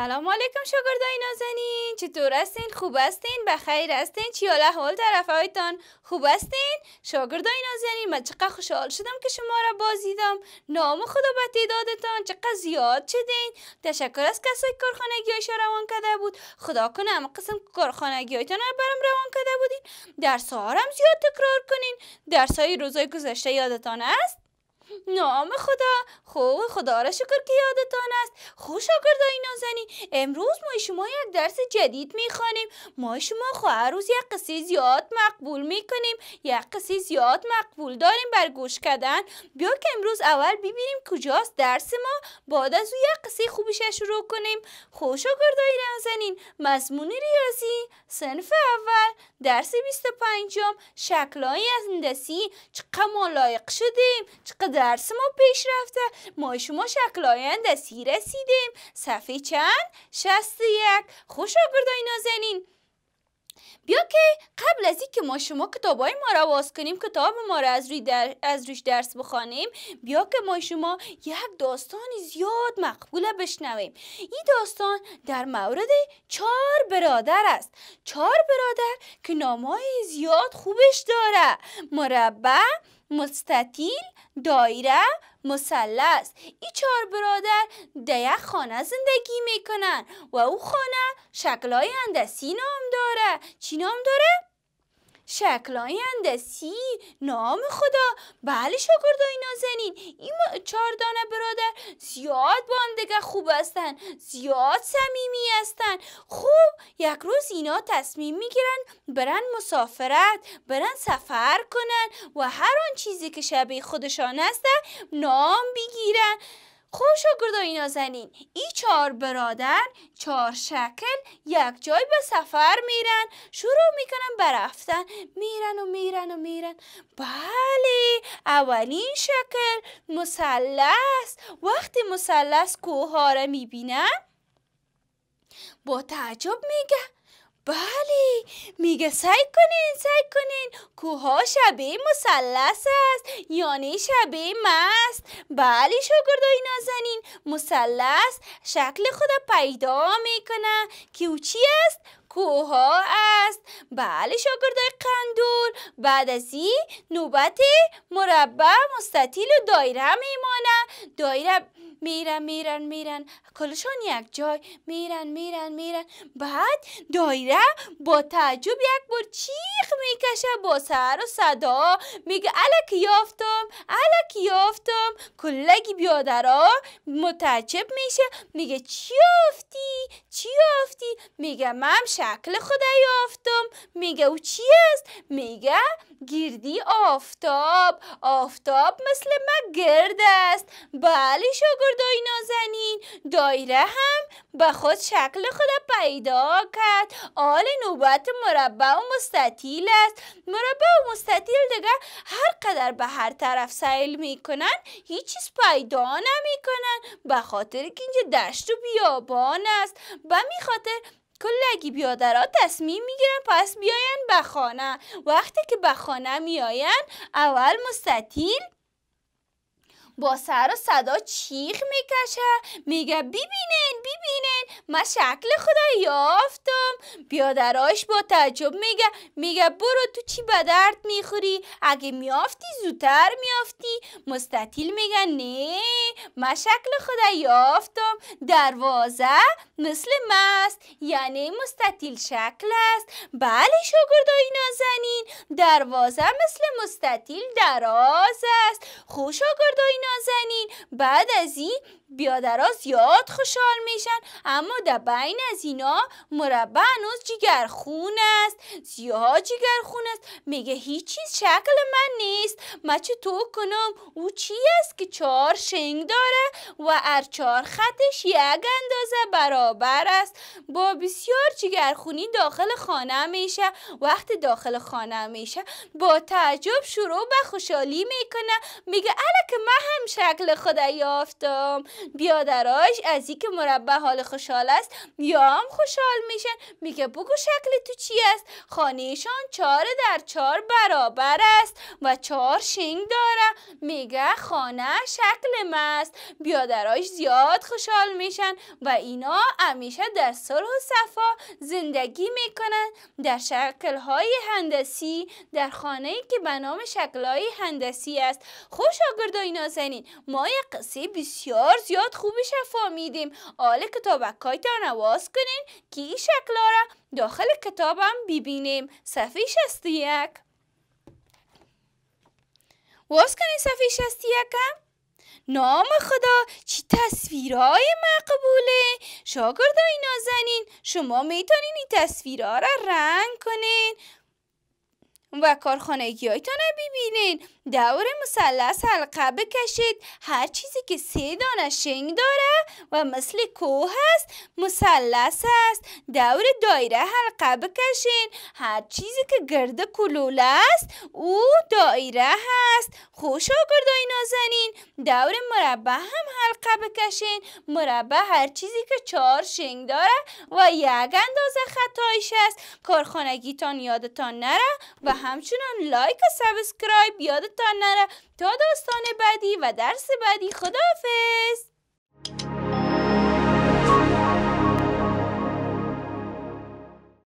سلام علیکم شاگردای نازنین، چطور هستین؟ خوب هستین؟ بخیر هستین؟ چی حال احوال طرفایتان؟ خوب هستین؟ شاگردای نازنین، من چقدر خوشحال شدم که شما را بازدیدم. نام خدا به تعدادتان چقدر زیاد شدین. تشکر از کسایی که کارخانگی‌هایش روان کرده بود. خدا کنه همه قسم کارخانگی‌هایتان را برام روان کرده بودین. درس‌ها هم زیاد تکرار کنین. درس‌های روزهای گذشته یادتان است؟ نام خدا را شکر که یادتان است. خوش شاگردای نازنین، امروز ما شما یک درس جدید میخوانیم. ما شما هر روز یک قصه زیاد مقبول میکنیم، یک قصه زیاد مقبول داریم بر گوش کردن. بیا که امروز اول ببینیم کجاست درس ما، بعد از او یک قصه خوبش شروع کنیم. خوش شاگردای نازنین، مضمون ریاضی صنف اول درس 25 شکل‌های هندسی. چقدر ما لایق شدیم، چقدر درس ما پیش رفته. ما شما شکل‌های هندسی رسیدیم. صفحه چند؟ 61. خوش شاگردای نازنین، بیا که قبل از این که ما شما کتابای ما را باز کنیم، کتاب ما را از روش درس بخوانیم، بیا که ما شما یک داستان زیاد مقبوله بشنویم. این داستان در مورد 4 برادر است. 4 برادر که نامای زیاد خوبش داره: مربع، مستطیل، دایره، مثلث. این 4 برادر در یک خانه زندگی میکنن و او خانه شکل‌های هندسی نام داره. چی نام داره؟ شکل‌های هندسی. نام خدا. بله شاگردای نازنین، این 4 دانه برادر زیاد با هم دیگه خوب هستن، زیاد صمیمی هستن. خوب یک روز اینا تصمیم میگیرن برن مسافرت، برن سفر کنن و هر آن چیزی که شبیه خودشان هسته نام بگیرن. خوب شاگردای نازنین، این 4 برادر 4 شکل یک جای به سفر میرن، شروع میکنن برفتن، میرن. بله، اولین شکل مثلث. وقتی مثلث کوه ها را میبینن با تعجب میگه بله، میگه سعی کنین کوه ها شبیه مثلث است، یعنی شبیه ماست. بله شاگردای نازنین، مثلث شکل خود پیدا میکنه که او چی است؟ کوه ها است. بله شاگردای قندور، بعد از این نوبت مربع، مستطیل و دایره میمانه. دایره میرن کلشان یک جای، میرن. بعد دایره با تعجب یک بار چیخ میکشه با سر و صدا، میگه الکی یافتم. کلگی بیادرها متعجب میشه، میگه چی یافتی؟ میگه من شکل خدا یافتم. میگه او چی است؟ میگه گردی آفتاب مثل من گرد است. بله شاگردای نازنین، دایره هم به خود شکل خود پیدا کرد. آل نوبت مربع و مستطیل است. مربع و مستطیل دیگه هر قدر به هر طرف سیل میکنن هیچ چیز پیدا نمیکنن، به خاطر که اینجا دشت و بیابان است. به می خاطر کلگی بیادرها تصمیم میگیرن پس بیاین به خانه. وقتی که به خانه میاین، اول مستطیل با سر و صدا چیخ میکشه، میگه ببینین من شکل خدا یافتم. بیادرهاش با تعجب میگه برو، تو چی به درد میخوری؟ اگه میافتی زودتر میافتی. مستطیل میگه نه، من شکل خدا یافتم. دروازه مثل ماست، یعنی مستطیل شکل است. بله شاگردای نازنین، دروازه مثل مستطیل دراز است. خوب شاگردای نازنین، بعد از این بیادرها زیاد خوشحال میشن، اما در بین از اینا مربع هنوز جگرخون است، زیاد جگرخون است. میگه هیچ چیز شکل من نیست، من چطور کنم؟ او چی است که 4 شنگ داره و هر 4 خطش یک اندازه برابر است. با بسیار جگرخونی داخل خانه میشه. وقتی داخل خانه میشه با تعجب شروع به خوشحالی میکنه، میگه الک من هم شکل خدا یافتم. بیادراش از اینکه مربع حال خوشحال است یا هم خوشحال میشن. میگه بگو شکل تو چی است؟ خانهشان 4x4 برابر است و 4 شنگ داره. میگه خانه شکل ماست. بیادراش زیاد خوشحال میشن و اینا همیشه در صلح و صفا زندگی میکنن در شکل‌های هندسی، در خانه‌ای که به نام شکل‌های هندسی است. خوش شاگردای نازنین، ما یک قصه بسیار زیاد خوبش فهمیدیم. حالا کتابک‌هایتان آواز کنین که این شکل‌ها را داخل کتابم ببینیم. صفحه 61. واز کنین صفحه 61 هم. نام خدا چی تصویرهای مقبوله. شاگردای نازنین، شما میتونین این تصویرها را رنگ کنین و کارخانگی‌هایتان را ببینین. دور مثلث حلقه بکشید. هر چیزی که 3 دانه شنگ داره و مثل کوه است مثلث است. دور دایره حلقه بکشین. هر چیزی که گرد کلوله است او دایره هست. خوش شاگردای نازنین، دور مربع هم حلقه بکشین. مربع هر چیزی که 4 شنگ داره و 1 اندازه خطایش است. کارخانگیتان یادتان نره و همچنان لایک و سابسکرایب یادتان نره. تا داستان بعدی و درس بعدی، خداحافظ.